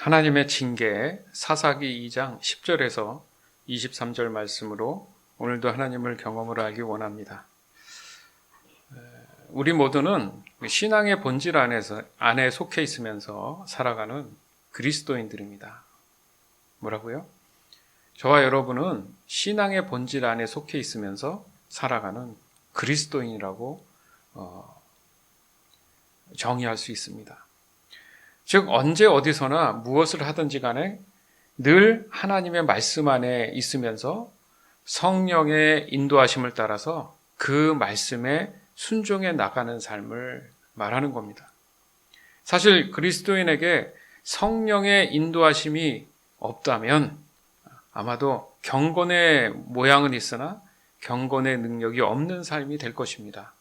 하나님의 징계 사사기 2장 10절에서 23절 말씀으로 오늘도 하나님을 경험을 하기 원합니다. 우리 모두는 신앙의 본질 안에 속해 있으면서 살아가는 그리스도인들입니다. 뭐라고요? 저와 여러분은 신앙의 본질 안에 속해 있으면서 살아가는 그리스도인이라고 정의할 수 있습니다. 즉 언제 어디서나 무엇을 하든지 간에 늘 하나님의 말씀 안에 있으면서 성령의 인도하심을 따라서 그 말씀에 순종해 나가는 삶을 말하는 겁니다. 사실 그리스도인에게 성령의 인도하심이 없다면 아마도 경건의 모양은 있으나 경건의 능력이 없는 삶이 될 것입니다.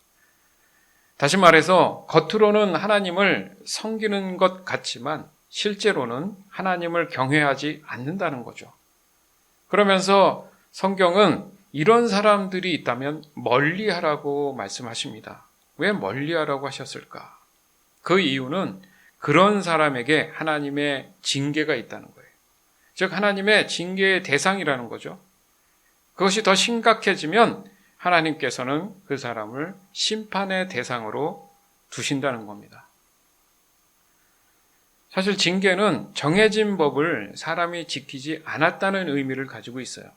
다시 말해서 겉으로는 하나님을 섬기는 것 같지만 실제로는 하나님을 경외하지 않는다는 거죠. 그러면서 성경은 이런 사람들이 있다면 멀리하라고 말씀하십니다. 왜 멀리하라고 하셨을까? 그 이유는 그런 사람에게 하나님의 징계가 있다는 거예요. 즉 하나님의 징계의 대상이라는 거죠. 그것이 더 심각해지면 하나님께서는 그 사람을 심판의 대상으로 두신다는 겁니다. 사실 징계는 정해진 법을 사람이 지키지 않았다는 의미를 가지고 있어요.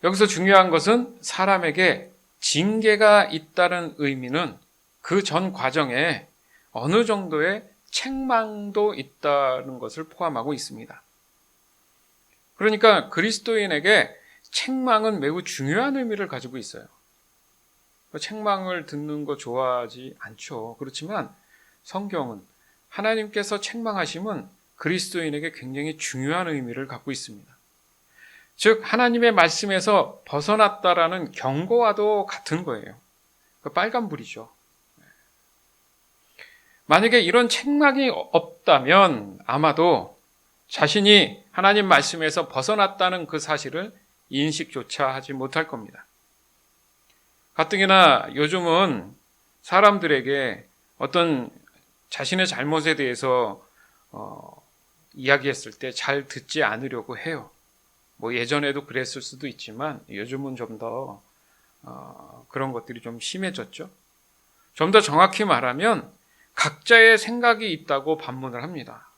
여기서 중요한 것은 사람에게 징계가 있다는 의미는 그 전 과정에 어느 정도의 책망도 있다는 것을 포함하고 있습니다. 그러니까 그리스도인에게 책망은 매우 중요한 의미를 가지고 있어요. 책망을 듣는 거 좋아하지 않죠. 그렇지만 성경은 하나님께서 책망하심은 그리스도인에게 굉장히 중요한 의미를 갖고 있습니다. 즉 하나님의 말씀에서 벗어났다라는 경고와도 같은 거예요. 빨간불이죠. 만약에 이런 책망이 없다면 아마도 자신이 하나님 말씀에서 벗어났다는 그 사실을 인식조차 하지 못할 겁니다. 가뜩이나 요즘은 사람들에게 어떤 자신의 잘못에 대해서 이야기했을 때 잘 듣지 않으려고 해요. 예전에도 그랬을 수도 있지만 요즘은 좀 더 그런 것들이 좀 심해졌죠. 좀 더 정확히 말하면 각자의 생각이 있다고 반문을 합니다.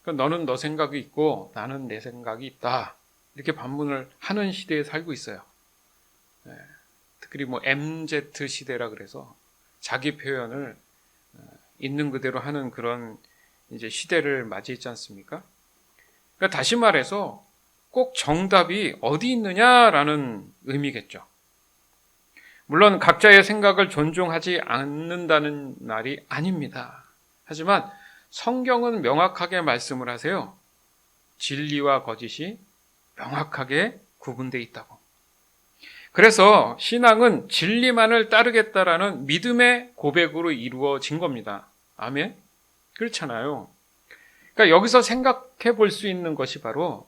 너는 너 생각이 있고 나는 내 생각이 있다. 이렇게 반문을 하는 시대에 살고 있어요. 특히 MZ 시대라 그래서 자기 표현을 있는 그대로 하는 그런 이제 시대를 맞이했지 않습니까? 그러니까 다시 말해서 꼭 정답이 어디 있느냐라는 의미겠죠. 물론 각자의 생각을 존중하지 않는다는 말이 아닙니다. 하지만 성경은 명확하게 말씀을 하세요. 진리와 거짓이 명확하게 구분되어 있다고. 그래서 신앙은 진리만을 따르겠다라는 믿음의 고백으로 이루어진 겁니다. 아멘? 그렇잖아요. 그러니까 여기서 생각해 볼 수 있는 것이 바로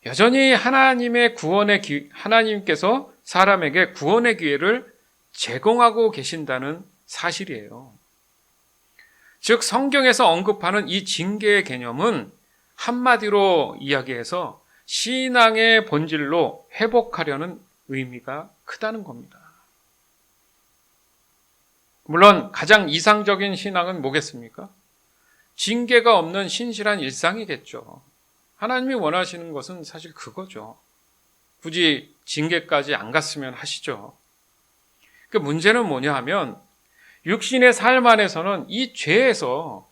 여전히 하나님께서 사람에게 구원의 기회를 제공하고 계신다는 사실이에요. 즉 성경에서 언급하는 이 징계의 개념은 한마디로 이야기해서 신앙의 본질로 회복하려는 의미가 크다는 겁니다. 물론 가장 이상적인 신앙은 뭐겠습니까? 징계가 없는 신실한 일상이겠죠. 하나님이 원하시는 것은 사실 그거죠. 굳이 징계까지 안 갔으면 하시죠. 그 문제는 뭐냐 하면 육신의 삶 안에서는 이 죄에서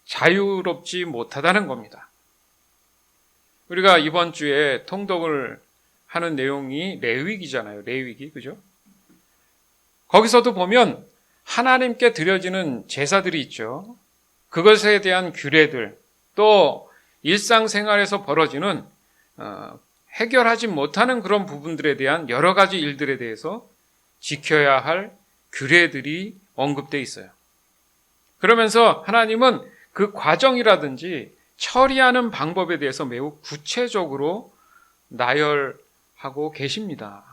자유롭지 못하다는 겁니다. 우리가 이번 주에 통독을 하는 내용이 레위기잖아요. 레위기, 그죠? 거기서도 보면 하나님께 드려지는 제사들이 있죠. 그것에 대한 규례들, 또 일상생활에서 벌어지는 해결하지 못하는 그런 부분들에 대한 여러 가지 일들에 대해서 지켜야 할 규례들이 언급되어 있어요. 그러면서 하나님은 그 과정이라든지 처리하는 방법에 대해서 매우 구체적으로 나열하고 계십니다.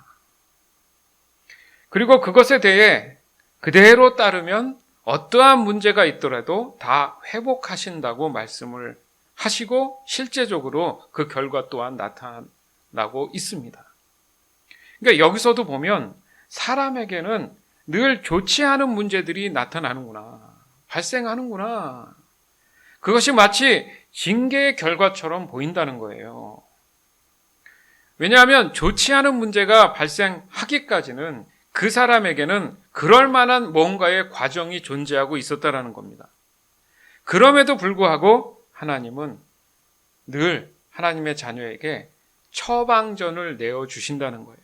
그리고 그것에 대해 그대로 따르면 어떠한 문제가 있더라도 다 회복하신다고 말씀을 하시고 실제적으로 그 결과 또한 나타나고 있습니다. 그러니까 여기서도 보면 사람에게는 늘 좋지 않은 문제들이 나타나는구나, 발생하는구나. 그것이 마치 징계의 결과처럼 보인다는 거예요. 왜냐하면 좋지 않은 문제가 발생하기까지는 그 사람에게는 그럴 만한 뭔가의 과정이 존재하고 있었다라는 겁니다. 그럼에도 불구하고 하나님은 늘 하나님의 자녀에게 처방전을 내어주신다는 거예요.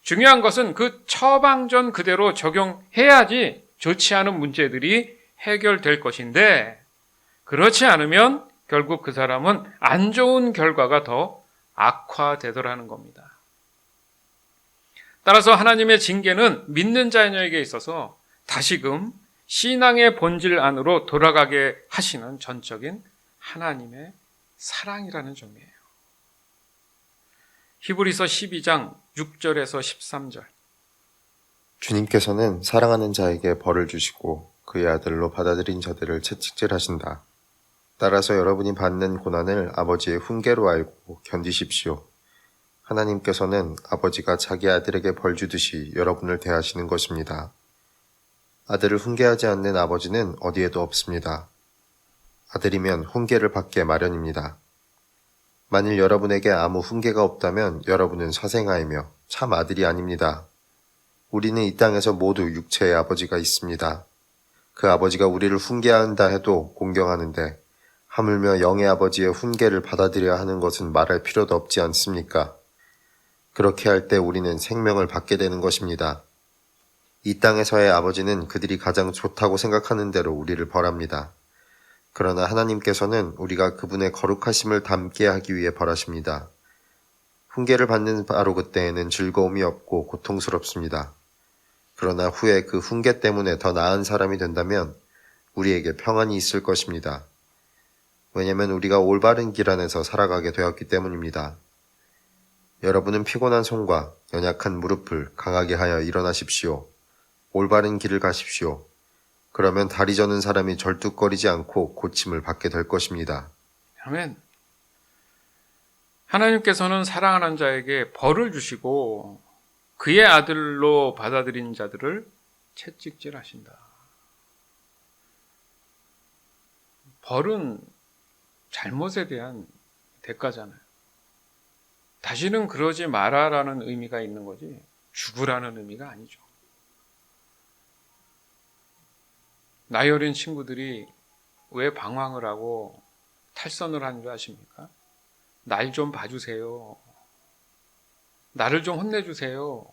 중요한 것은 그 처방전 그대로 적용해야지 좋지 않은 문제들이 해결될 것인데, 그렇지 않으면 결국 그 사람은 안 좋은 결과가 더 악화되더라는 겁니다. 따라서 하나님의 징계는 믿는 자녀에게 있어서 다시금 신앙의 본질 안으로 돌아가게 하시는 전적인 하나님의 사랑이라는 점이에요. 히브리서 12장 6절에서 13절. 주님께서는 사랑하는 자에게 벌을 주시고 그의 아들로 받아들인 자들을 채찍질하신다. 따라서 여러분이 받는 고난을 아버지의 훈계로 알고 견디십시오. 하나님께서는 아버지가 자기 아들에게 벌 주듯이 여러분을 대하시는 것입니다. 아들을 훈계하지 않는 아버지는 어디에도 없습니다. 아들이면 훈계를 받게 마련입니다. 만일 여러분에게 아무 훈계가 없다면 여러분은 사생아이며 참 아들이 아닙니다. 우리는 이 땅에서 모두 육체의 아버지가 있습니다. 그 아버지가 우리를 훈계한다 해도 공경하는데 하물며 영의 아버지의 훈계를 받아들여야 하는 것은 말할 필요도 없지 않습니까? 그렇게 할 때 우리는 생명을 받게 되는 것입니다. 이 땅에서의 아버지는 그들이 가장 좋다고 생각하는 대로 우리를 벌합니다. 그러나 하나님께서는 우리가 그분의 거룩하심을 닮게 하기 위해 벌하십니다. 훈계를 받는 바로 그때에는 즐거움이 없고 고통스럽습니다. 그러나 후에 그 훈계 때문에 더 나은 사람이 된다면 우리에게 평안이 있을 것입니다. 왜냐하면 우리가 올바른 길 안에서 살아가게 되었기 때문입니다. 여러분은 피곤한 손과 연약한 무릎을 강하게 하여 일어나십시오. 올바른 길을 가십시오. 그러면 다리 저는 사람이 절뚝거리지 않고 고침을 받게 될 것입니다. 아멘. 하나님께서는 사랑하는 자에게 벌을 주시고 그의 아들로 받아들인 자들을 채찍질하신다. 벌은 잘못에 대한 대가잖아요. 다시는 그러지 마라라는 의미가 있는 거지 죽으라는 의미가 아니죠. 나이 어린 친구들이 왜 방황을 하고 탈선을 하는 줄 아십니까? 날 좀 봐주세요. 나를 좀 혼내주세요.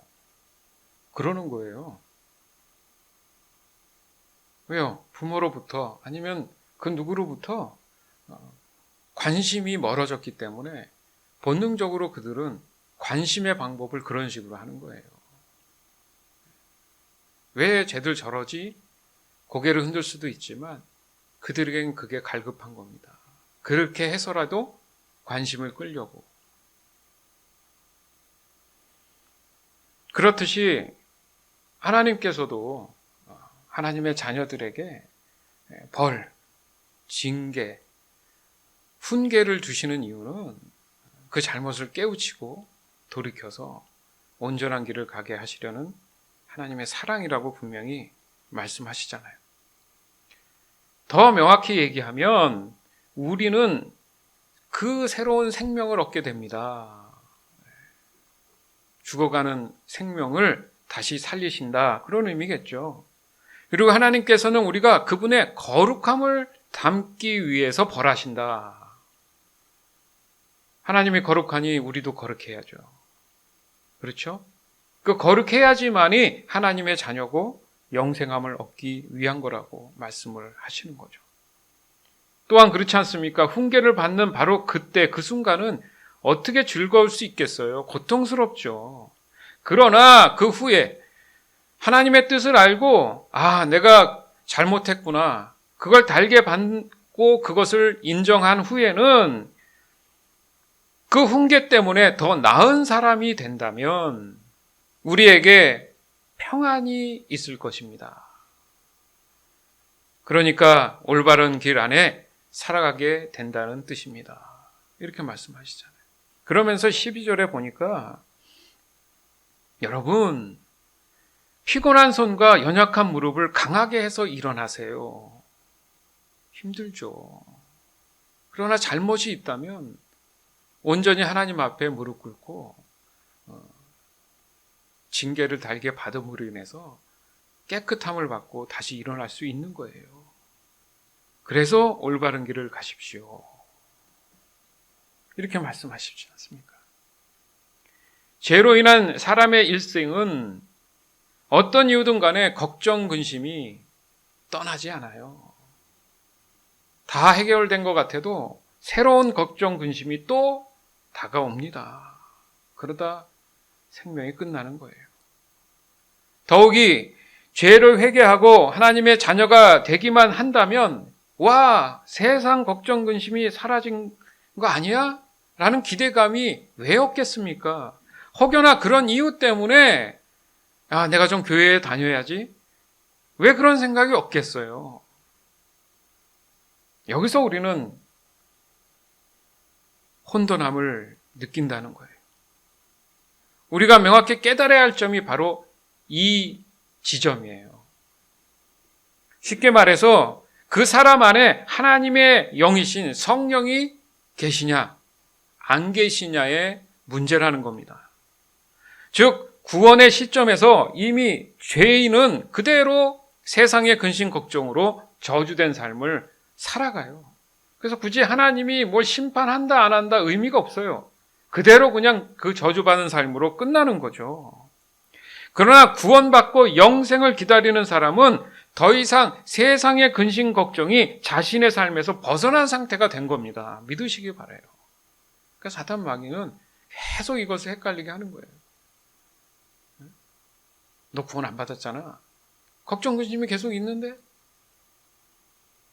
그러는 거예요. 왜요? 부모로부터 아니면 그 누구로부터 관심이 멀어졌기 때문에 본능적으로 그들은 관심의 방법을 그런 식으로 하는 거예요. 왜 쟤들 저러지? 고개를 흔들 수도 있지만 그들에겐 그게 갈급한 겁니다. 그렇게 해서라도 관심을 끌려고. 그렇듯이 하나님께서도 하나님의 자녀들에게 벌, 징계, 훈계를 주시는 이유는 그 잘못을 깨우치고 돌이켜서 온전한 길을 가게 하시려는 하나님의 사랑이라고 분명히 말씀하시잖아요. 더 명확히 얘기하면 우리는 그 새로운 생명을 얻게 됩니다. 죽어가는 생명을 다시 살리신다. 그런 의미겠죠. 그리고 하나님께서는 우리가 그분의 거룩함을 담기 위해서 벌하신다. 하나님이 거룩하니 우리도 거룩해야죠. 그렇죠? 그 거룩해야지만이 하나님의 자녀고 영생함을 얻기 위한 거라고 말씀을 하시는 거죠. 또한 그렇지 않습니까? 훈계를 받는 바로 그때 그 순간은 어떻게 즐거울 수 있겠어요? 고통스럽죠. 그러나 그 후에 하나님의 뜻을 알고 내가 잘못했구나. 그걸 달게 받고 그것을 인정한 후에는 그 훈계 때문에 더 나은 사람이 된다면 우리에게 평안이 있을 것입니다. 그러니까 올바른 길 안에 살아가게 된다는 뜻입니다. 이렇게 말씀하시잖아요. 그러면서 12절에 보니까 여러분, 피곤한 손과 연약한 무릎을 강하게 해서 일어나세요. 힘들죠. 그러나 잘못이 있다면 온전히 하나님 앞에 무릎 꿇고 징계를 달게 받음으로 인해서 깨끗함을 받고 다시 일어날 수 있는 거예요. 그래서 올바른 길을 가십시오. 이렇게 말씀하시지 않습니까? 죄로 인한 사람의 일생은 어떤 이유든 간에 걱정, 근심이 떠나지 않아요. 다 해결된 것 같아도 새로운 걱정, 근심이 또 다가옵니다. 그러다 생명이 끝나는 거예요. 더욱이 죄를 회개하고 하나님의 자녀가 되기만 한다면 와, 세상 걱정, 근심이 사라진 거 아니야? 라는 기대감이 왜 없겠습니까? 혹여나 그런 이유 때문에 내가 좀 교회에 다녀야지. 왜 그런 생각이 없겠어요? 여기서 우리는 혼돈함을 느낀다는 거예요. 우리가 명확히 깨달아야 할 점이 바로 이 지점이에요. 쉽게 말해서 그 사람 안에 하나님의 영이신 성령이 계시냐, 안 계시냐의 문제라는 겁니다. 즉, 구원의 시점에서 이미 죄인은 그대로 세상의 근심 걱정으로 저주된 삶을 살아가요. 그래서 굳이 하나님이 뭘 심판한다 안 한다 의미가 없어요. 그대로 그냥 그 저주받은 삶으로 끝나는 거죠. 그러나 구원받고 영생을 기다리는 사람은 더 이상 세상의 근심 걱정이 자신의 삶에서 벗어난 상태가 된 겁니다. 믿으시기 바라요. 그러니까 사탄 마귀는 계속 이것을 헷갈리게 하는 거예요. 너 구원 안 받았잖아. 걱정 근심이 계속 있는데?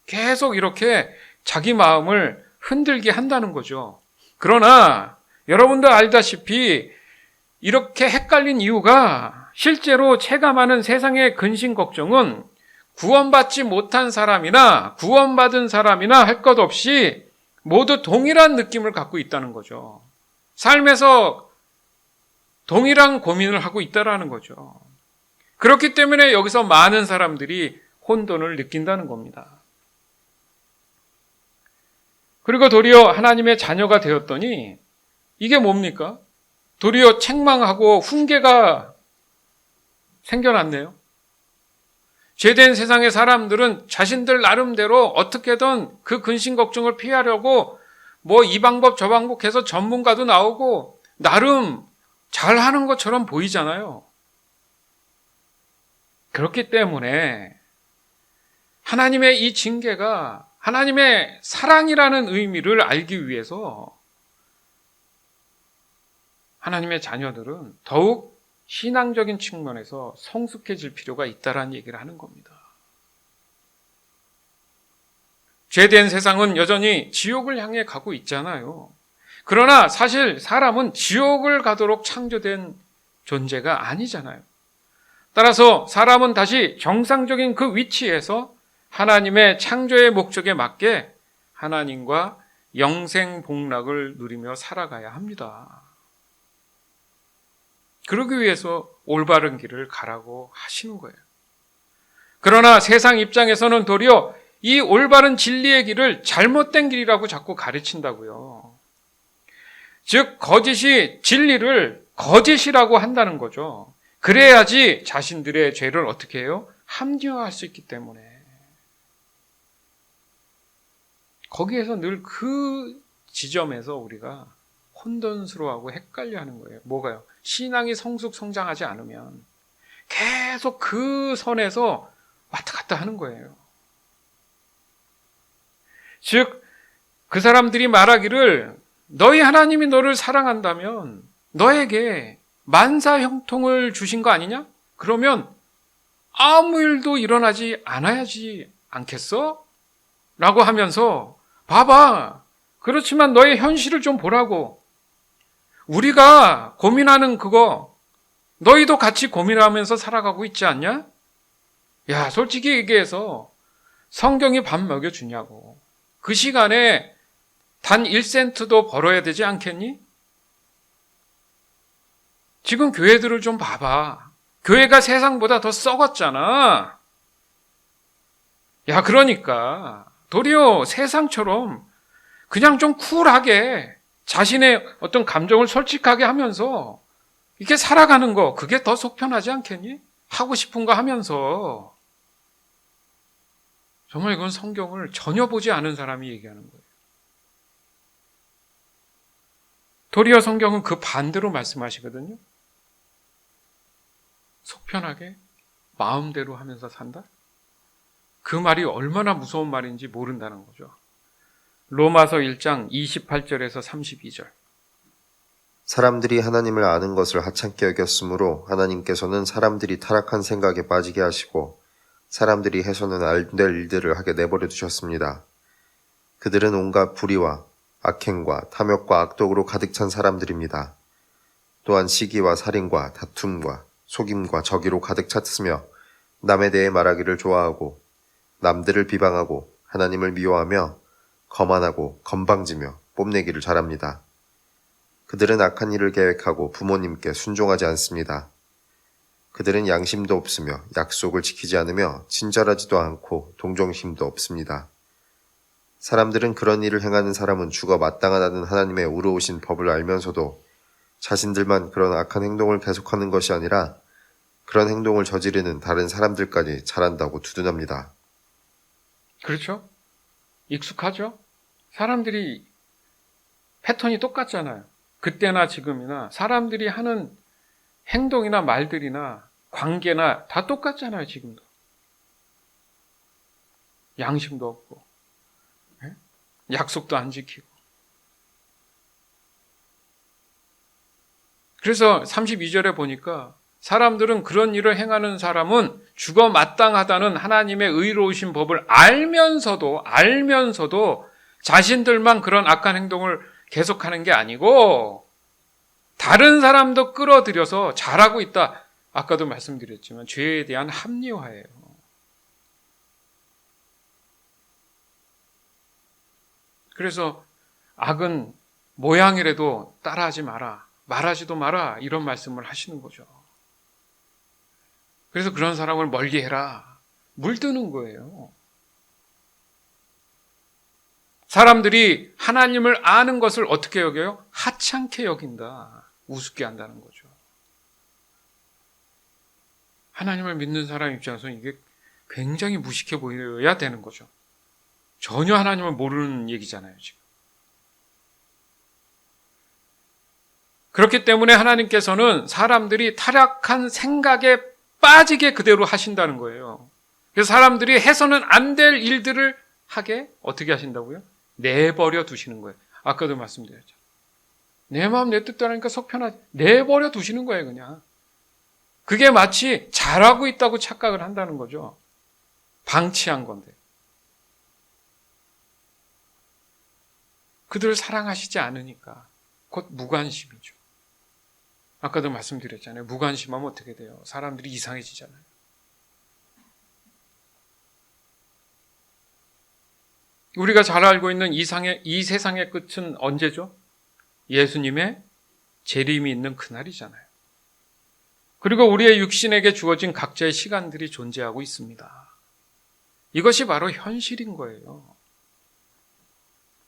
계속 이렇게 자기 마음을 흔들게 한다는 거죠. 그러나 여러분들 알다시피 이렇게 헷갈린 이유가 실제로 체감하는 세상의 근심 걱정은 구원받지 못한 사람이나 구원받은 사람이나 할 것 없이 모두 동일한 느낌을 갖고 있다는 거죠. 삶에서 동일한 고민을 하고 있다는 거죠. 그렇기 때문에 여기서 많은 사람들이 혼돈을 느낀다는 겁니다. 그리고 도리어 하나님의 자녀가 되었더니 이게 뭡니까? 도리어 책망하고 훈계가 생겨났네요. 죄된 세상의 사람들은 자신들 나름대로 어떻게든 그 근심 걱정을 피하려고 이 방법 저 방법 해서 전문가도 나오고 나름 잘하는 것처럼 보이잖아요. 그렇기 때문에 하나님의 이 징계가 하나님의 사랑이라는 의미를 알기 위해서 하나님의 자녀들은 더욱 신앙적인 측면에서 성숙해질 필요가 있다는 얘기를 하는 겁니다. 죄된 세상은 여전히 지옥을 향해 가고 있잖아요. 그러나 사실 사람은 지옥을 가도록 창조된 존재가 아니잖아요. 따라서 사람은 다시 정상적인 그 위치에서 하나님의 창조의 목적에 맞게 하나님과 영생 복락을 누리며 살아가야 합니다. 그러기 위해서 올바른 길을 가라고 하시는 거예요. 그러나 세상 입장에서는 도리어 이 올바른 진리의 길을 잘못된 길이라고 자꾸 가르친다고요. 즉 거짓이 진리를 거짓이라고 한다는 거죠. 그래야지 자신들의 죄를 어떻게 해요? 합리화할 수 있기 때문에. 거기에서 늘 그 지점에서 우리가 혼돈스러워하고 헷갈려하는 거예요. 뭐가요? 신앙이 성장하지 않으면 계속 그 선에서 왔다 갔다 하는 거예요. 즉 그 사람들이 말하기를 너희 하나님이 너를 사랑한다면 너에게 만사 형통을 주신 거 아니냐? 그러면 아무 일도 일어나지 않아야지 않겠어? 라고 하면서 봐봐. 그렇지만 너의 현실을 좀 보라고. 우리가 고민하는 그거 너희도 같이 고민하면서 살아가고 있지 않냐? 야, 솔직히 얘기해서 성경이 밥 먹여주냐고. 그 시간에 단 1센트도 벌어야 되지 않겠니? 지금 교회들을 좀 봐봐. 교회가 세상보다 더 썩었잖아. 야, 그러니까 도리어 세상처럼 그냥 좀 쿨하게 자신의 어떤 감정을 솔직하게 하면서 이렇게 살아가는 거, 그게 더 속편하지 않겠니? 하고 싶은 거 하면서. 정말 이건 성경을 전혀 보지 않은 사람이 얘기하는 거예요. 도리어 성경은 그 반대로 말씀하시거든요. 속편하게 마음대로 하면서 산다? 그 말이 얼마나 무서운 말인지 모른다는 거죠. 로마서 1장 28절에서 32절. 사람들이 하나님을 아는 것을 하찮게 여겼으므로 하나님께서는 사람들이 타락한 생각에 빠지게 하시고 사람들이 해서는 안 될 일들을 하게 내버려 두셨습니다. 그들은 온갖 불의와 악행과 탐욕과 악독으로 가득 찬 사람들입니다. 또한 시기와 살인과 다툼과 속임과 저기로 가득 찼으며 남에 대해 말하기를 좋아하고 남들을 비방하고 하나님을 미워하며 거만하고 건방지며 뽐내기를 잘합니다. 그들은 악한 일을 계획하고 부모님께 순종하지 않습니다. 그들은 양심도 없으며 약속을 지키지 않으며 친절하지도 않고 동정심도 없습니다. 사람들은 그런 일을 행하는 사람은 죽어 마땅하다는 하나님의 의로우신 법을 알면서도 자신들만 그런 악한 행동을 계속하는 것이 아니라 그런 행동을 저지르는 다른 사람들까지 잘한다고 두둔합니다. 그렇죠? 익숙하죠? 사람들이 패턴이 똑같잖아요. 그때나 지금이나 사람들이 하는 행동이나 말들이나 관계나 다 똑같잖아요, 지금도. 양심도 없고, 약속도 안 지키고. 그래서 32절에 보니까 사람들은 그런 일을 행하는 사람은 죽어 마땅하다는 하나님의 의로우신 법을 알면서도 자신들만 그런 악한 행동을 계속하는 게 아니고 다른 사람도 끌어들여서 잘하고 있다. 아까도 말씀드렸지만 죄에 대한 합리화예요. 그래서 악은 모양이라도 따라하지 마라. 말하지도 마라. 이런 말씀을 하시는 거죠. 그래서 그런 사람을 멀리 해라. 물드는 거예요. 사람들이 하나님을 아는 것을 어떻게 여겨요? 하찮게 여긴다. 우습게 한다는 거죠. 하나님을 믿는 사람 입장에서는 이게 굉장히 무식해 보여야 되는 거죠. 전혀 하나님을 모르는 얘기잖아요, 지금. 그렇기 때문에 하나님께서는 사람들이 타락한 생각에 빠지게 그대로 하신다는 거예요. 그래서 사람들이 해서는 안 될 일들을 하게 어떻게 하신다고요? 내버려 두시는 거예요. 아까도 말씀드렸죠. 내 마음 내 뜻대로 하니까 속편하지. 내버려 두시는 거예요, 그냥. 그게 마치 잘하고 있다고 착각을 한다는 거죠. 방치한 건데. 그들을 사랑하시지 않으니까 곧 무관심이죠. 아까도 말씀드렸잖아요. 무관심하면 어떻게 돼요? 사람들이 이상해지잖아요. 우리가 잘 알고 있는 이 세상의 끝은 언제죠? 예수님의 재림이 있는 그날이잖아요. 그리고 우리의 육신에게 주어진 각자의 시간들이 존재하고 있습니다. 이것이 바로 현실인 거예요.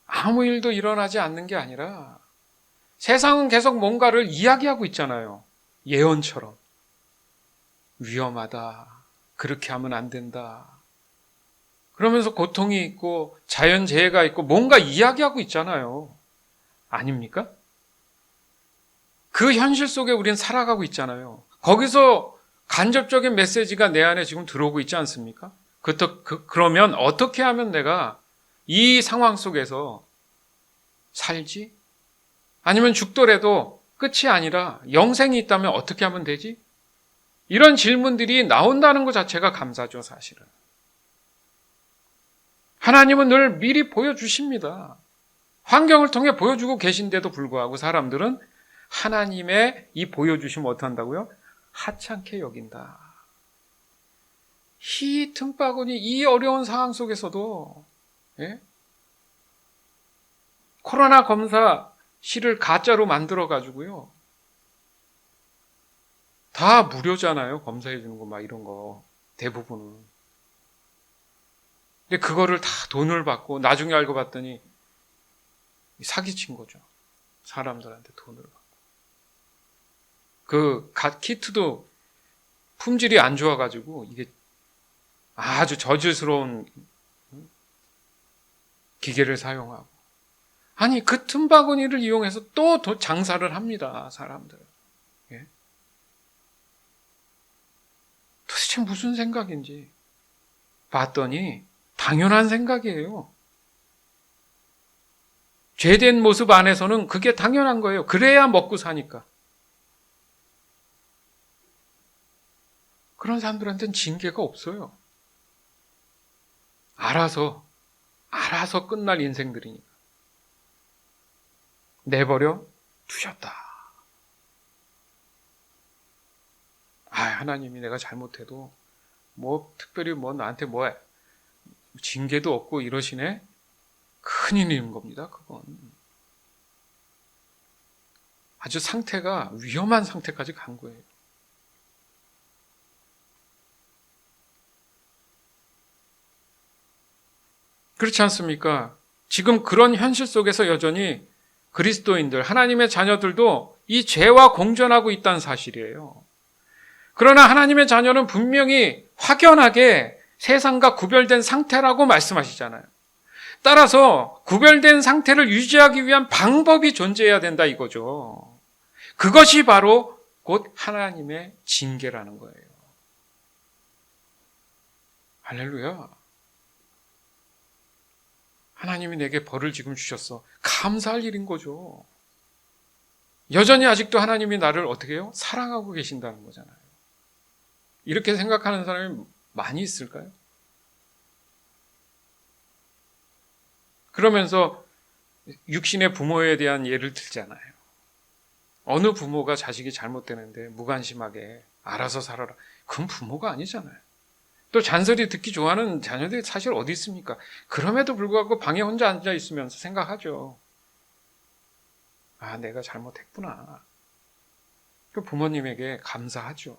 아무 일도 일어나지 않는 게 아니라 세상은 계속 뭔가를 이야기하고 있잖아요. 예언처럼. 위험하다. 그렇게 하면 안 된다. 그러면서 고통이 있고 자연재해가 있고 뭔가 이야기하고 있잖아요. 아닙니까? 그 현실 속에 우리는 살아가고 있잖아요. 거기서 간접적인 메시지가 내 안에 지금 들어오고 있지 않습니까? 그러면 어떻게 하면 내가 이 상황 속에서 살지? 아니면 죽더라도 끝이 아니라 영생이 있다면 어떻게 하면 되지? 이런 질문들이 나온다는 것 자체가 감사죠, 사실은. 하나님은 늘 미리 보여주십니다. 환경을 통해 보여주고 계신데도 불구하고 사람들은 하나님의 이 보여주심을 어떻게 한다고요? 하찮게 여긴다. 이 틈바구니, 이 어려운 상황 속에서도, 예? 코로나 검사실을 가짜로 만들어가지고요. 다 무료잖아요. 검사해주는 거, 막 이런 거. 대부분은. 근데 그거를 다 돈을 받고, 나중에 알고 봤더니, 사기친 거죠. 사람들한테 돈을 받고. 그 키트도 품질이 안 좋아가지고, 이게 아주 저질스러운 기계를 사용하고. 아니, 그 틈바구니를 이용해서 또 장사를 합니다, 사람들. 예? 도대체 무슨 생각인지 봤더니 당연한 생각이에요. 죄된 모습 안에서는 그게 당연한 거예요. 그래야 먹고 사니까. 그런 사람들한테는 징계가 없어요. 알아서 끝날 인생들이니까. 내버려 두셨다. 하나님이 내가 잘못해도 특별히 나한테 징계도 없고 이러시네? 큰일인 겁니다, 그건. 아주 상태가 위험한 상태까지 간 거예요. 그렇지 않습니까? 지금 그런 현실 속에서 여전히 그리스도인들, 하나님의 자녀들도 이 죄와 공존하고 있다는 사실이에요. 그러나 하나님의 자녀는 분명히 확연하게 세상과 구별된 상태라고 말씀하시잖아요. 따라서 구별된 상태를 유지하기 위한 방법이 존재해야 된다 이거죠. 그것이 바로 곧 하나님의 징계라는 거예요. 할렐루야. 하나님이 내게 벌을 지금 주셨어. 감사할 일인 거죠. 여전히 아직도 하나님이 나를 어떻게 해요? 사랑하고 계신다는 거잖아요. 이렇게 생각하는 사람이 많이 있을까요? 그러면서 육신의 부모에 대한 예를 들잖아요. 어느 부모가 자식이 잘못되는데 무관심하게 알아서 살아라. 그건 부모가 아니잖아요. 또 잔소리 듣기 좋아하는 자녀들이 사실 어디 있습니까? 그럼에도 불구하고 방에 혼자 앉아 있으면서 생각하죠. 내가 잘못했구나. 그 부모님에게 감사하죠.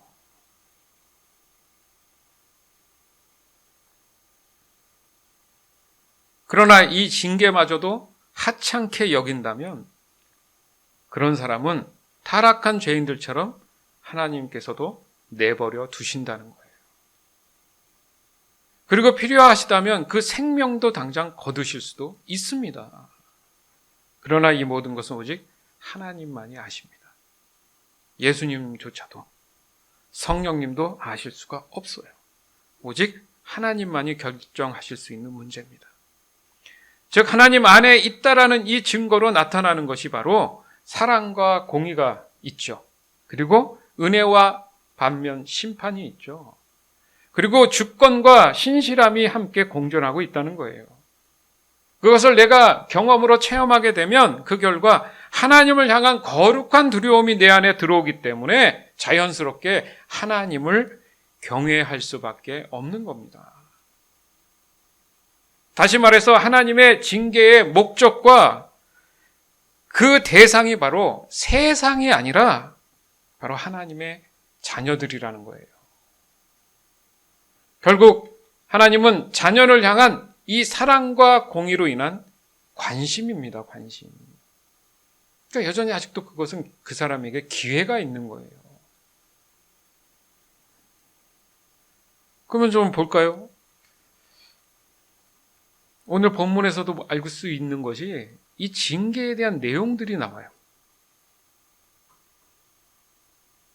그러나 이 징계마저도 하찮게 여긴다면 그런 사람은 타락한 죄인들처럼 하나님께서도 내버려 두신다는 거예요. 그리고 필요하시다면 그 생명도 당장 거두실 수도 있습니다. 그러나 이 모든 것은 오직 하나님만이 아십니다. 예수님조차도 성령님도 아실 수가 없어요. 오직 하나님만이 결정하실 수 있는 문제입니다. 즉 하나님 안에 있다라는 이 증거로 나타나는 것이 바로 사랑과 공의가 있죠. 그리고 은혜와 반면 심판이 있죠. 그리고 주권과 신실함이 함께 공존하고 있다는 거예요. 그것을 내가 경험으로 체험하게 되면 그 결과 하나님을 향한 거룩한 두려움이 내 안에 들어오기 때문에 자연스럽게 하나님을 경외할 수밖에 없는 겁니다. 다시 말해서 하나님의 징계의 목적과 그 대상이 바로 세상이 아니라 바로 하나님의 자녀들이라는 거예요. 결국 하나님은 자녀를 향한 이 사랑과 공의로 인한 관심입니다. 관심. 그러니까 여전히 아직도 그것은 그 사람에게 기회가 있는 거예요. 그러면 좀 볼까요? 오늘 본문에서도 알 수 있는 것이 이 징계에 대한 내용들이 나와요.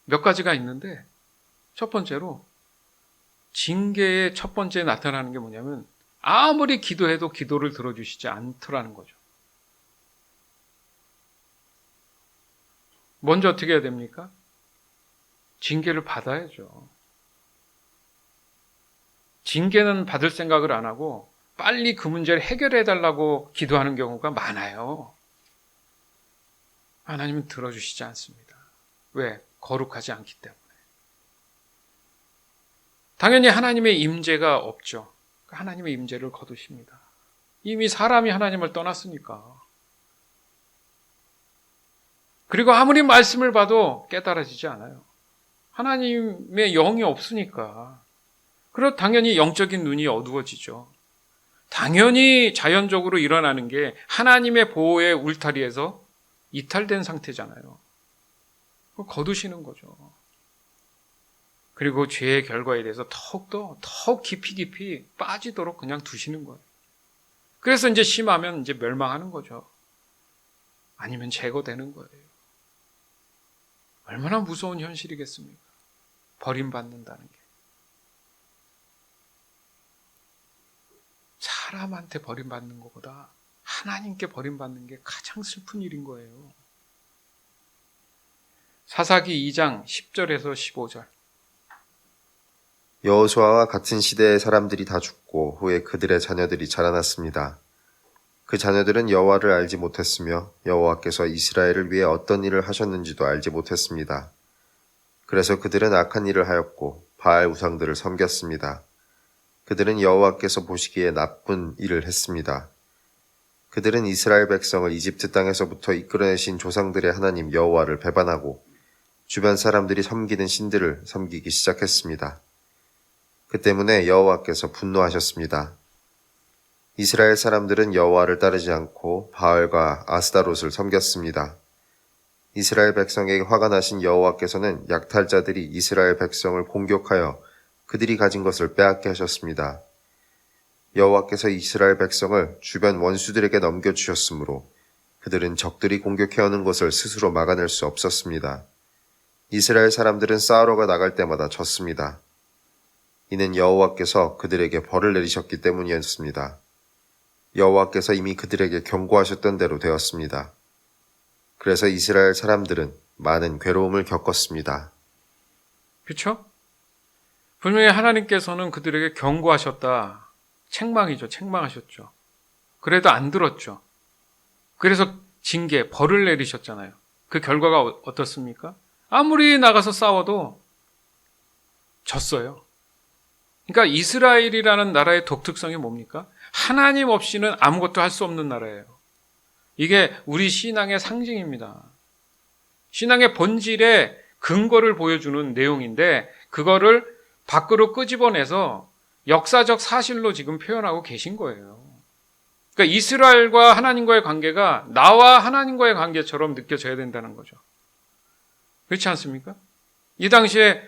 몇 가지가 있는데 첫 번째로 징계의 첫 번째 나타나는 게 뭐냐면 아무리 기도해도 기도를 들어주시지 않더라는 거죠. 먼저 어떻게 해야 됩니까? 징계를 받아야죠. 징계는 받을 생각을 안 하고 빨리 그 문제를 해결해 달라고 기도하는 경우가 많아요. 하나님은 들어주시지 않습니다. 왜? 거룩하지 않기 때문에. 당연히 하나님의 임재가 없죠. 하나님의 임재를 거두십니다. 이미 사람이 하나님을 떠났으니까. 그리고 아무리 말씀을 봐도 깨달아지지 않아요. 하나님의 영이 없으니까. 그리고 당연히 영적인 눈이 어두워지죠. 당연히 자연적으로 일어나는 게 하나님의 보호의 울타리에서 이탈된 상태잖아요. 거두시는 거죠. 그리고 죄의 결과에 대해서 더욱 깊이 빠지도록 그냥 두시는 거예요. 그래서 이제 심하면 이제 멸망하는 거죠. 아니면 제거되는 거예요. 얼마나 무서운 현실이겠습니까? 버림받는다는 게. 사람한테 버림받는 것보다 하나님께 버림받는 게 가장 슬픈 일인 거예요. 사사기 2장 10절에서 15절. 여호수아와 같은 시대의 사람들이 다 죽고 후에 그들의 자녀들이 자라났습니다. 그 자녀들은 여호와를 알지 못했으며 여호와께서 이스라엘을 위해 어떤 일을 하셨는지도 알지 못했습니다. 그래서 그들은 악한 일을 하였고 바알 우상들을 섬겼습니다. 그들은 여호와께서 보시기에 나쁜 일을 했습니다. 그들은 이스라엘 백성을 이집트 땅에서부터 이끌어내신 조상들의 하나님 여호와를 배반하고 주변 사람들이 섬기는 신들을 섬기기 시작했습니다. 그 때문에 여호와께서 분노하셨습니다. 이스라엘 사람들은 여호와를 따르지 않고 바알과 아스다롯을 섬겼습니다. 이스라엘 백성에게 화가 나신 여호와께서는 약탈자들이 이스라엘 백성을 공격하여 그들이 가진 것을 빼앗게 하셨습니다. 여호와께서 이스라엘 백성을 주변 원수들에게 넘겨주셨으므로 그들은 적들이 공격해오는 것을 스스로 막아낼 수 없었습니다. 이스라엘 사람들은 싸우러 나갈 때마다 졌습니다. 이는 여호와께서 그들에게 벌을 내리셨기 때문이었습니다. 여호와께서 이미 그들에게 경고하셨던 대로 되었습니다. 그래서 이스라엘 사람들은 많은 괴로움을 겪었습니다. 그렇죠? 분명히 하나님께서는 그들에게 경고하셨다. 책망이죠. 책망하셨죠. 그래도 안 들었죠. 그래서 징계, 벌을 내리셨잖아요. 그 결과가 어떻습니까? 아무리 나가서 싸워도 졌어요. 그러니까 이스라엘이라는 나라의 독특성이 뭡니까? 하나님 없이는 아무것도 할 수 없는 나라예요. 이게 우리 신앙의 상징입니다. 신앙의 본질의 근거를 보여주는 내용인데 그거를 밖으로 끄집어내서 역사적 사실로 지금 표현하고 계신 거예요. 그러니까 이스라엘과 하나님과의 관계가 나와 하나님과의 관계처럼 느껴져야 된다는 거죠. 그렇지 않습니까? 이 당시에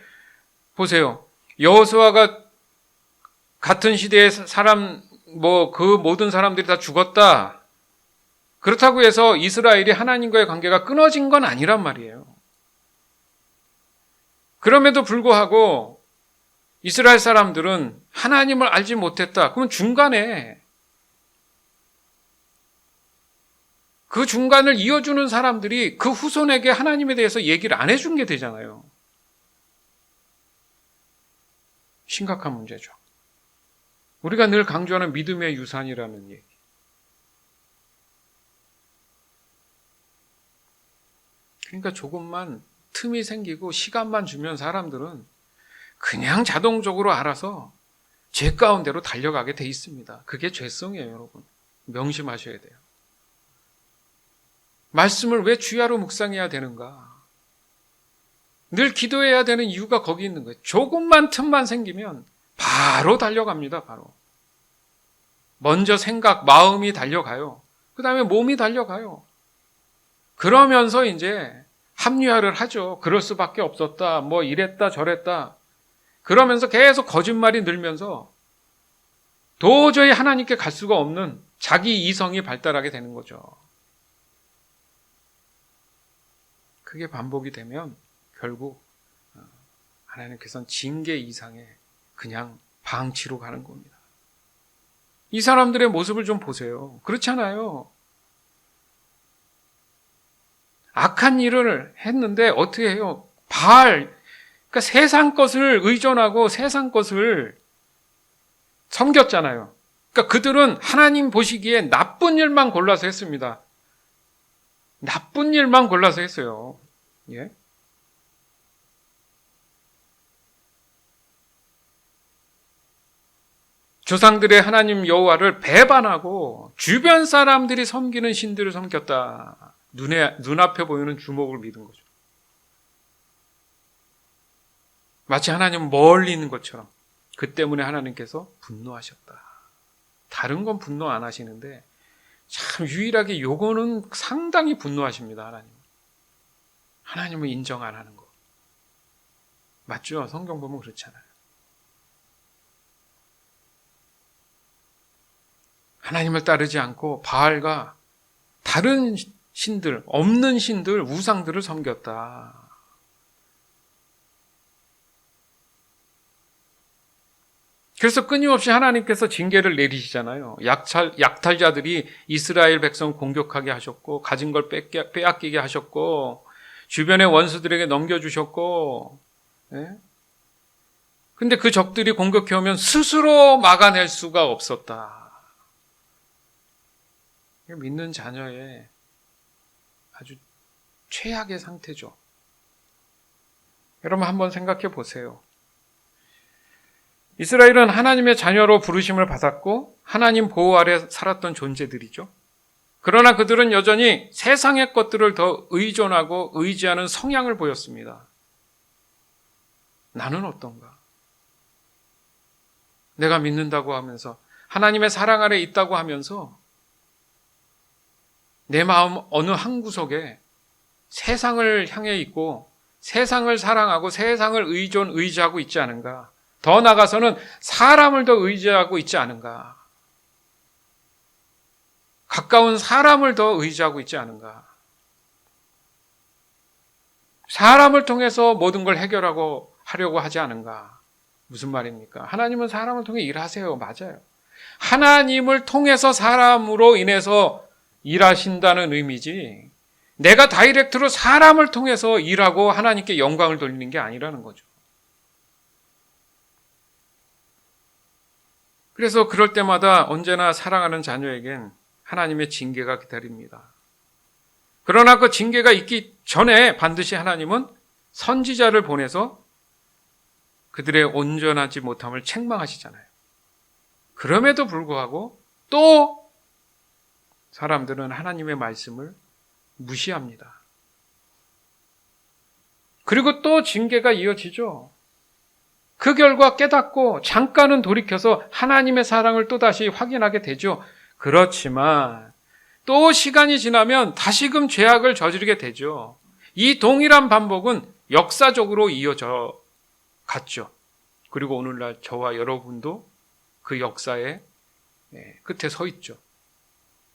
보세요. 여호수아가 같은 시대의 사람, 그 모든 사람들이 다 죽었다. 그렇다고 해서 이스라엘이 하나님과의 관계가 끊어진 건 아니란 말이에요. 그럼에도 불구하고 이스라엘 사람들은 하나님을 알지 못했다. 그러면 중간에 그 중간을 이어주는 사람들이 그 후손에게 하나님에 대해서 얘기를 안 해준 게 되잖아요. 심각한 문제죠. 우리가 늘 강조하는 믿음의 유산이라는 얘기. 그러니까 조금만 틈이 생기고 시간만 주면 사람들은 그냥 자동적으로 알아서 죄 가운데로 달려가게 돼 있습니다. 그게 죄성이에요, 여러분. 명심하셔야 돼요. 말씀을 왜 주야로 묵상해야 되는가? 늘 기도해야 되는 이유가 거기 있는 거예요. 조금만 틈만 생기면 바로 달려갑니다, 바로. 먼저 생각, 마음이 달려가요. 그 다음에 몸이 달려가요. 그러면서 이제 합리화를 하죠. 그럴 수밖에 없었다. 이랬다 저랬다. 그러면서 계속 거짓말이 늘면서 도저히 하나님께 갈 수가 없는 자기 이성이 발달하게 되는 거죠. 그게 반복이 되면 결국 하나님께서는 징계 이상의 그냥 방치로 가는 겁니다. 이 사람들의 모습을 좀 보세요. 그렇잖아요. 악한 일을 했는데 어떻게 해요? 그러니까 세상 것을 의존하고 세상 것을 섬겼잖아요. 그러니까 그들은 하나님 보시기에 나쁜 일만 골라서 했습니다. 나쁜 일만 골라서 했어요. 예? 조상들의 하나님 여호와를 배반하고 주변 사람들이 섬기는 신들을 섬겼다. 눈앞에 보이는 주목을 믿은 거죠. 마치 하나님은 멀리 있는 것처럼. 그 때문에 하나님께서 분노하셨다. 다른 건 분노 안 하시는데 참 유일하게 요거는 상당히 분노하십니다. 하나님은 인정 안 하는 거. 맞죠? 성경 보면 그렇잖아요. 하나님을 따르지 않고 바알과 다른 신들, 없는 신들, 우상들을 섬겼다. 그래서 끊임없이 하나님께서 징계를 내리시잖아요. 약탈자들이 이스라엘 백성을 공격하게 하셨고, 가진 걸 빼앗기게 하셨고, 주변의 원수들에게 넘겨주셨고, 예? 근데 그 적들이 공격해오면 스스로 막아낼 수가 없었다. 믿는 자녀의 아주 최악의 상태죠. 여러분 한번 생각해 보세요. 이스라엘은 하나님의 자녀로 부르심을 받았고 하나님 보호 아래 살았던 존재들이죠. 그러나 그들은 여전히 세상의 것들을 더 의존하고 의지하는 성향을 보였습니다. 나는 어떤가? 내가 믿는다고 하면서 하나님의 사랑 아래 있다고 하면서 내 마음 어느 한 구석에 세상을 향해 있고 세상을 사랑하고 세상을 의지하고 있지 않은가? 더 나아가서는 사람을 더 의지하고 있지 않은가? 가까운 사람을 더 의지하고 있지 않은가? 사람을 통해서 모든 걸 하려고 하지 않은가? 무슨 말입니까? 하나님은 사람을 통해 일하세요. 맞아요. 하나님을 통해서 사람으로 인해서 일하신다는 의미지 내가 다이렉트로 사람을 통해서 일하고 하나님께 영광을 돌리는 게 아니라는 거죠. 그래서 그럴 때마다 언제나 사랑하는 자녀에겐 하나님의 징계가 기다립니다. 그러나 그 징계가 있기 전에 반드시 하나님은 선지자를 보내서 그들의 온전하지 못함을 책망하시잖아요. 그럼에도 불구하고 또 사람들은 하나님의 말씀을 무시합니다. 그리고 또 징계가 이어지죠. 그 결과 깨닫고 잠깐은 돌이켜서 하나님의 사랑을 또다시 확인하게 되죠. 그렇지만 또 시간이 지나면 다시금 죄악을 저지르게 되죠. 이 동일한 반복은 역사적으로 이어져 갔죠. 그리고 오늘날 저와 여러분도 그 역사의 끝에 서 있죠.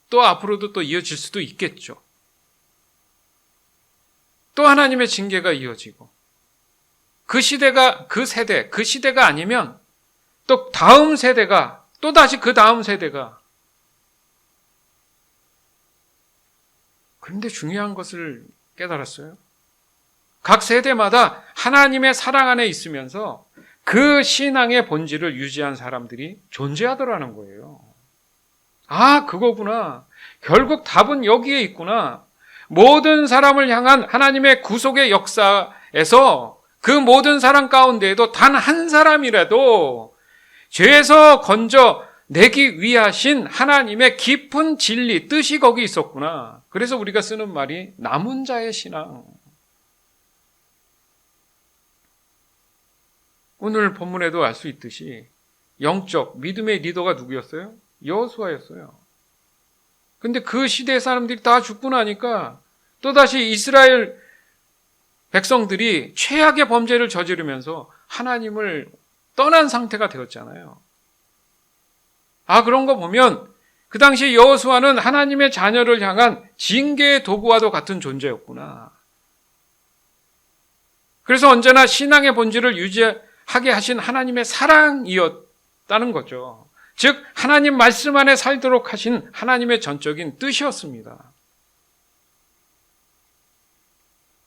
또 앞으로도 또 이어질 수도 있겠죠. 또 하나님의 징계가 이어지고 그 세대가 아니면 또 다음 세대가 또 다시 그 다음 세대가. 그런데 중요한 것을 깨달았어요. 각 세대마다 하나님의 사랑 안에 있으면서 그 신앙의 본질을 유지한 사람들이 존재하더라는 거예요. 아, 그거구나. 결국 답은 여기에 있구나. 모든 사람을 향한 하나님의 구속의 역사에서 그 모든 사람 가운데에도 단 한 사람이라도 죄에서 건져내기 위하신 하나님의 깊은 진리, 뜻이 거기 있었구나. 그래서 우리가 쓰는 말이 남은 자의 신앙. 오늘 본문에도 알 수 있듯이 영적 믿음의 리더가 누구였어요? 여호수아였어요. 근데 그 시대 사람들이 다 죽고 나니까 또다시 이스라엘 백성들이 최악의 범죄를 저지르면서 하나님을 떠난 상태가 되었잖아요. 아, 그런 거 보면 그 당시 여호수아는 하나님의 자녀를 향한 징계의 도구와도 같은 존재였구나. 그래서 언제나 신앙의 본질을 유지하게 하신 하나님의 사랑이었다는 거죠. 즉 하나님 말씀 안에 살도록 하신 하나님의 전적인 뜻이었습니다.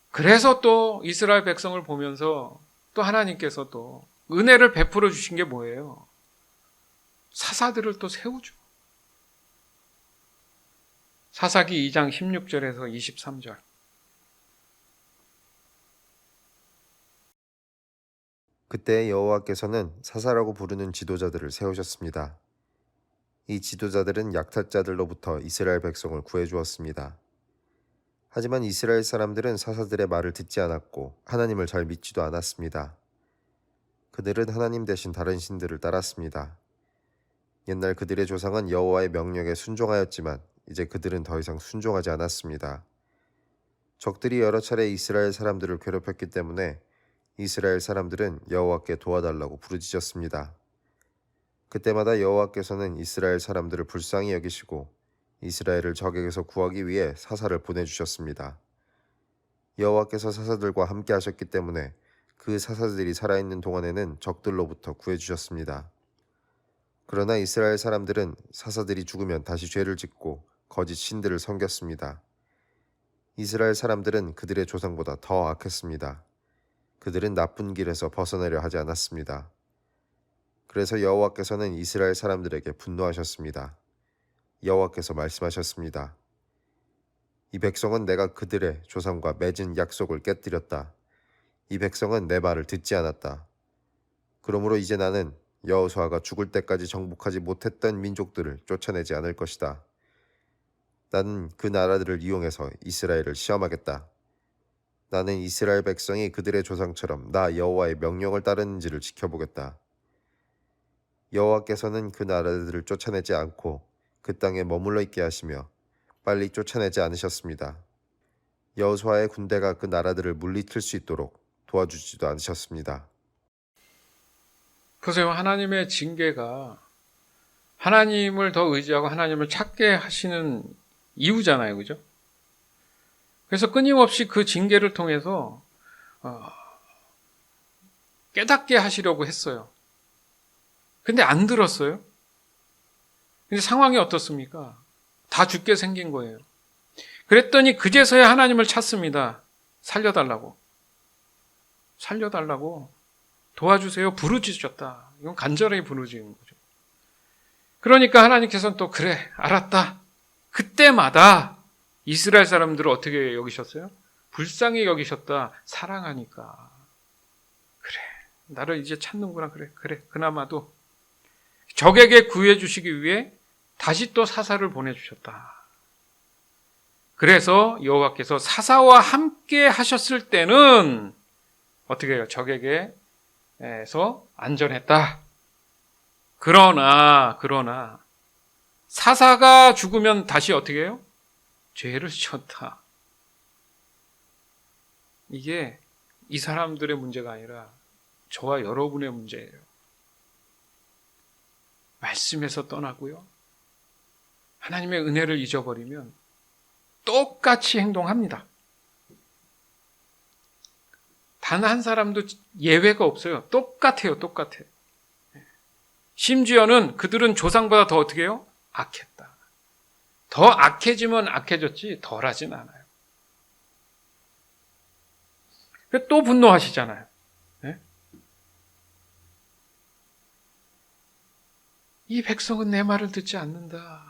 그래서 또 이스라엘 백성을 보면서 또 하나님께서 또 은혜를 베풀어 주신 게 뭐예요? 사사들을 또 세우죠. 사사기 2장 16절에서 23절. 그때 여호와께서는 사사라고 부르는 지도자들을 세우셨습니다. 이 지도자들은 약탈자들로부터 이스라엘 백성을 구해주었습니다. 하지만 이스라엘 사람들은 사사들의 말을 듣지 않았고 하나님을 잘 믿지도 않았습니다. 그들은 하나님 대신 다른 신들을 따랐습니다. 옛날 그들의 조상은 여호와의 명령에 순종하였지만 이제 그들은 더 이상 순종하지 않았습니다. 적들이 여러 차례 이스라엘 사람들을 괴롭혔기 때문에 이스라엘 사람들은 여호와께 도와달라고 부르짖었습니다. 그때마다 여호와께서는 이스라엘 사람들을 불쌍히 여기시고 이스라엘을 적에게서 구하기 위해 사사를 보내주셨습니다. 여호와께서 사사들과 함께 하셨기 때문에 그 사사들이 살아있는 동안에는 적들로부터 구해주셨습니다. 그러나 이스라엘 사람들은 사사들이 죽으면 다시 죄를 짓고 거짓 신들을 섬겼습니다. 이스라엘 사람들은 그들의 조상보다 더 악했습니다. 그들은 나쁜 길에서 벗어나려 하지 않았습니다. 그래서 여호와께서는 이스라엘 사람들에게 분노하셨습니다. 여호와께서 말씀하셨습니다. 이 백성은 내가 그들의 조상과 맺은 약속을 깨뜨렸다. 이 백성은 내 말을 듣지 않았다. 그러므로 이제 나는 여호수아가 죽을 때까지 정복하지 못했던 민족들을 쫓아내지 않을 것이다. 나는 그 나라들을 이용해서 이스라엘을 시험하겠다. 나는 이스라엘 백성이 그들의 조상처럼 나 여호와의 명령을 따르는지를 지켜보겠다. 여호와께서는 그 나라들을 쫓아내지 않고 그 땅에 머물러 있게 하시며 빨리 쫓아내지 않으셨습니다. 여호수아의 군대가 그 나라들을 물리칠 수 있도록 도와주지도 않으셨습니다. 보세요. 하나님의 징계가 하나님을 더 의지하고 하나님을 찾게 하시는 이유잖아요. 그죠? 그래서 끊임없이 그 징계를 통해서 깨닫게 하시려고 했어요. 근데 안 들었어요. 근데 상황이 어떻습니까? 다 죽게 생긴 거예요. 그랬더니 그제서야 하나님을 찾습니다. 살려달라고. 도와주세요. 부르짖었다. 이건 간절하게 부르짖는 거죠. 그러니까 하나님께서는 또 그래 알았다. 그때마다 이스라엘 사람들을 어떻게 여기셨어요? 불쌍히 여기셨다. 사랑하니까. 그래 나를 이제 찾는구나. 그래 그나마도 적에게 구해주시기 위해 다시 또 사사를 보내주셨다. 그래서 여호와께서 사사와 함께 하셨을 때는 어떻게 해요? 적에게서 안전했다. 그러나 사사가 죽으면 다시 어떻게 해요? 죄를 지었다. 이게 이 사람들의 문제가 아니라 저와 여러분의 문제예요. 말씀에서 떠나고요. 하나님의 은혜를 잊어버리면 똑같이 행동합니다. 단 한 사람도 예외가 없어요. 똑같아요. 심지어는 그들은 조상보다 더 어떻게 해요? 악했다. 더 악해지면 악해졌지 덜 하진 않아요. 또 분노하시잖아요. 네? 이 백성은 내 말을 듣지 않는다.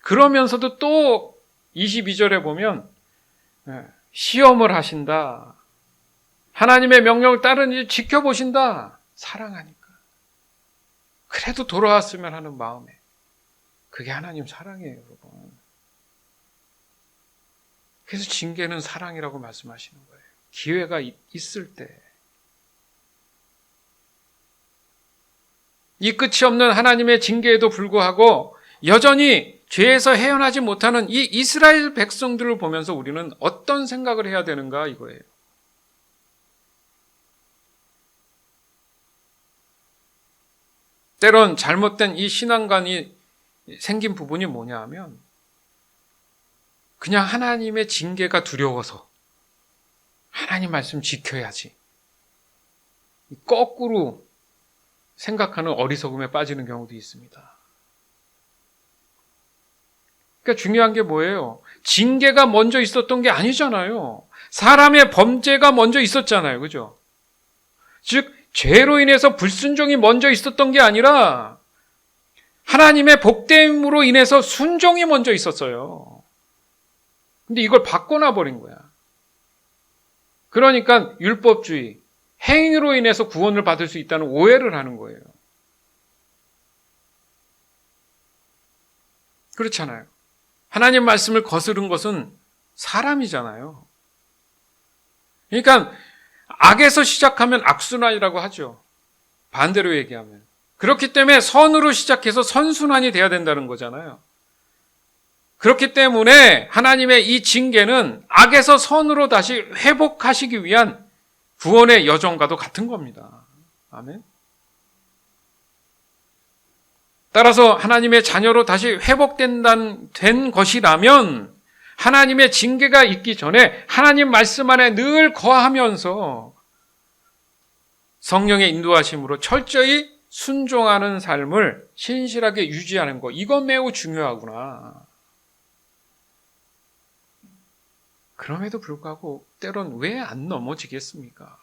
그러면서도 또 22절에 보면 시험을 하신다. 하나님의 명령을 따르는지 지켜보신다. 사랑하니까. 그래도 돌아왔으면 하는 마음에. 그게 하나님 사랑이에요, 여러분. 그래서 징계는 사랑이라고 말씀하시는 거예요. 기회가 있을 때. 이 끝이 없는 하나님의 징계에도 불구하고 여전히 죄에서 헤어나지 못하는 이 이스라엘 백성들을 보면서 우리는 어떤 생각을 해야 되는가 이거예요. 때론 잘못된 이 신앙관이 생긴 부분이 뭐냐 하면 그냥 하나님의 징계가 두려워서 하나님 말씀 지켜야지. 거꾸로 생각하는 어리석음에 빠지는 경우도 있습니다. 그러니까 중요한 게 뭐예요? 징계가 먼저 있었던 게 아니잖아요. 사람의 범죄가 먼저 있었잖아요. 그죠? 즉 죄로 인해서 불순종이 먼저 있었던 게 아니라 하나님의 복됨으로 인해서 순종이 먼저 있었어요. 근데 이걸 바꿔놔 버린 거야. 그러니까 율법주의, 행위로 인해서 구원을 받을 수 있다는 오해를 하는 거예요. 그렇잖아요. 하나님 말씀을 거스른 것은 사람이잖아요. 그러니까 악에서 시작하면 악순환이라고 하죠. 반대로 얘기하면. 그렇기 때문에 선으로 시작해서 선순환이 돼야 된다는 거잖아요. 그렇기 때문에 하나님의 이 징계는 악에서 선으로 다시 회복하시기 위한 구원의 여정과도 같은 겁니다. 아멘. 따라서 하나님의 자녀로 다시 회복된 것이라면 하나님의 징계가 있기 전에 하나님 말씀 안에 늘 거하면서 성령의 인도하심으로 철저히 순종하는 삶을 신실하게 유지하는 것, 이건 매우 중요하구나. 그럼에도 불구하고 때론 왜 안 넘어지겠습니까?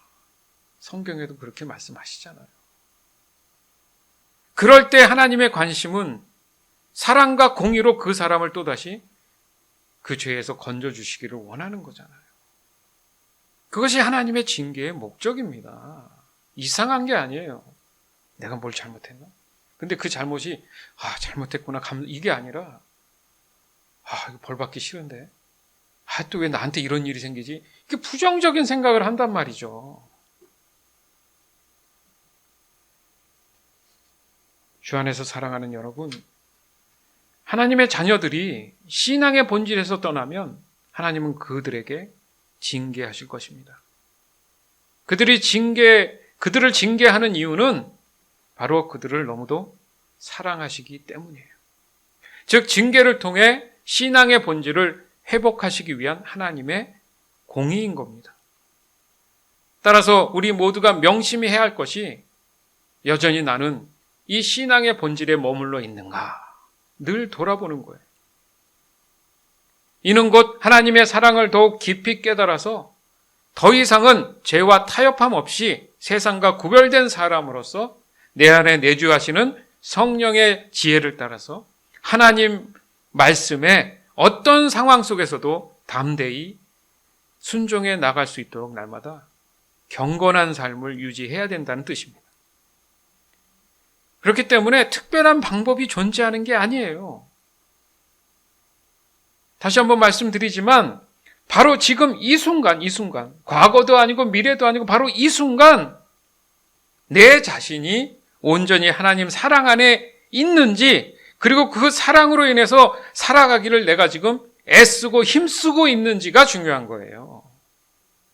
성경에도 그렇게 말씀하시잖아요. 그럴 때 하나님의 관심은 사랑과 공의로 그 사람을 또다시 그 죄에서 건져주시기를 원하는 거잖아요. 그것이 하나님의 징계의 목적입니다. 이상한 게 아니에요. 내가 뭘 잘못했나? 근데 그 잘못이 잘못했구나 이게 아니라 이거 벌 받기 싫은데 또 왜 나한테 이런 일이 생기지? 이게 부정적인 생각을 한단 말이죠. 주 안에서 사랑하는 여러분, 하나님의 자녀들이 신앙의 본질에서 떠나면 하나님은 그들에게 징계하실 것입니다. 그들을 징계하는 이유는 바로 그들을 너무도 사랑하시기 때문이에요. 즉 징계를 통해 신앙의 본질을 회복하시기 위한 하나님의 공의인 겁니다. 따라서 우리 모두가 명심히 해야 할 것이 여전히 나는 이 신앙의 본질에 머물러 있는가 늘 돌아보는 거예요. 이는 곧 하나님의 사랑을 더욱 깊이 깨달아서 더 이상은 죄와 타협함 없이 세상과 구별된 사람으로서 내 안에 내주하시는 성령의 지혜를 따라서 하나님 말씀에 어떤 상황 속에서도 담대히 순종해 나갈 수 있도록 날마다 경건한 삶을 유지해야 된다는 뜻입니다. 그렇기 때문에 특별한 방법이 존재하는 게 아니에요. 다시 한번 말씀드리지만 바로 지금 이 순간, 과거도 아니고 미래도 아니고 바로 이 순간 내 자신이 온전히 하나님 사랑 안에 있는지, 그리고 그 사랑으로 인해서 살아가기를 내가 지금 애쓰고 힘쓰고 있는지가 중요한 거예요.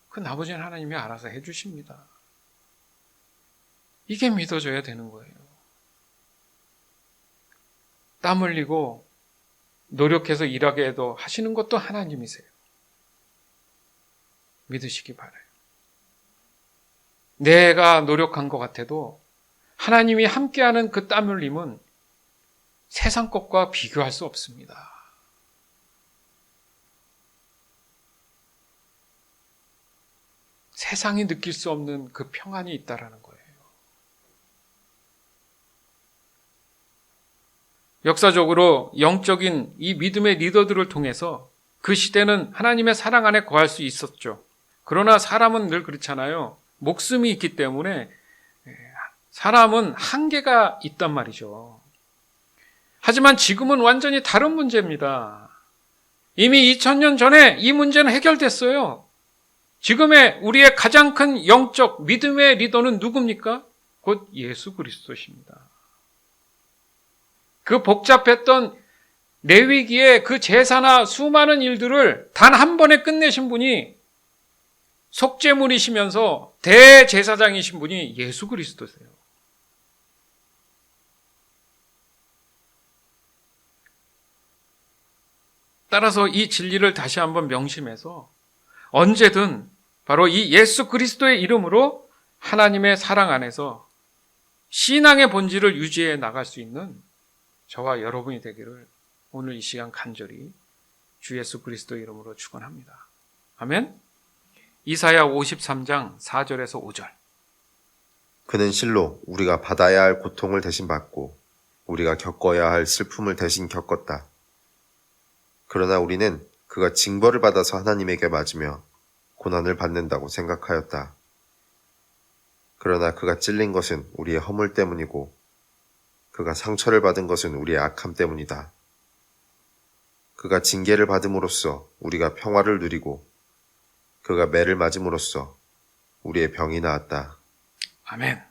그 나머지는 하나님이 알아서 해주십니다. 이게 믿어져야 되는 거예요. 땀 흘리고 노력해서 일하게 해도 하시는 것도 하나님이세요. 믿으시기 바라요. 내가 노력한 것 같아도 하나님이 함께하는 그 땀 흘림은 세상 것과 비교할 수 없습니다. 세상이 느낄 수 없는 그 평안이 있다라는 거예요. 역사적으로 영적인 이 믿음의 리더들을 통해서 그 시대는 하나님의 사랑 안에 거할 수 있었죠. 그러나 사람은 늘 그렇잖아요. 목숨이 있기 때문에 사람은 한계가 있단 말이죠. 하지만 지금은 완전히 다른 문제입니다. 이미 2000년 전에 이 문제는 해결됐어요. 지금의 우리의 가장 큰 영적 믿음의 리더는 누굽니까? 곧 예수 그리스도십니다. 그 복잡했던 레위기의 그 제사나 수많은 일들을 단 한 번에 끝내신 분이 속죄물이시면서 대제사장이신 분이 예수 그리스도세요. 따라서 이 진리를 다시 한번 명심해서 언제든 바로 이 예수 그리스도의 이름으로 하나님의 사랑 안에서 신앙의 본질을 유지해 나갈 수 있는 저와 여러분이 되기를 오늘 이 시간 간절히 주 예수 그리스도 이름으로 축원합니다. 아멘. 이사야 53장 4절에서 5절. 그는 실로 우리가 받아야 할 고통을 대신 받고 우리가 겪어야 할 슬픔을 대신 겪었다. 그러나 우리는 그가 징벌을 받아서 하나님에게 맞으며 고난을 받는다고 생각하였다. 그러나 그가 찔린 것은 우리의 허물 때문이고 그가 상처를 받은 것은 우리의 악함 때문이다. 그가 징계를 받음으로써 우리가 평화를 누리고 그가 매를 맞음으로써 우리의 병이 나았다. 아멘.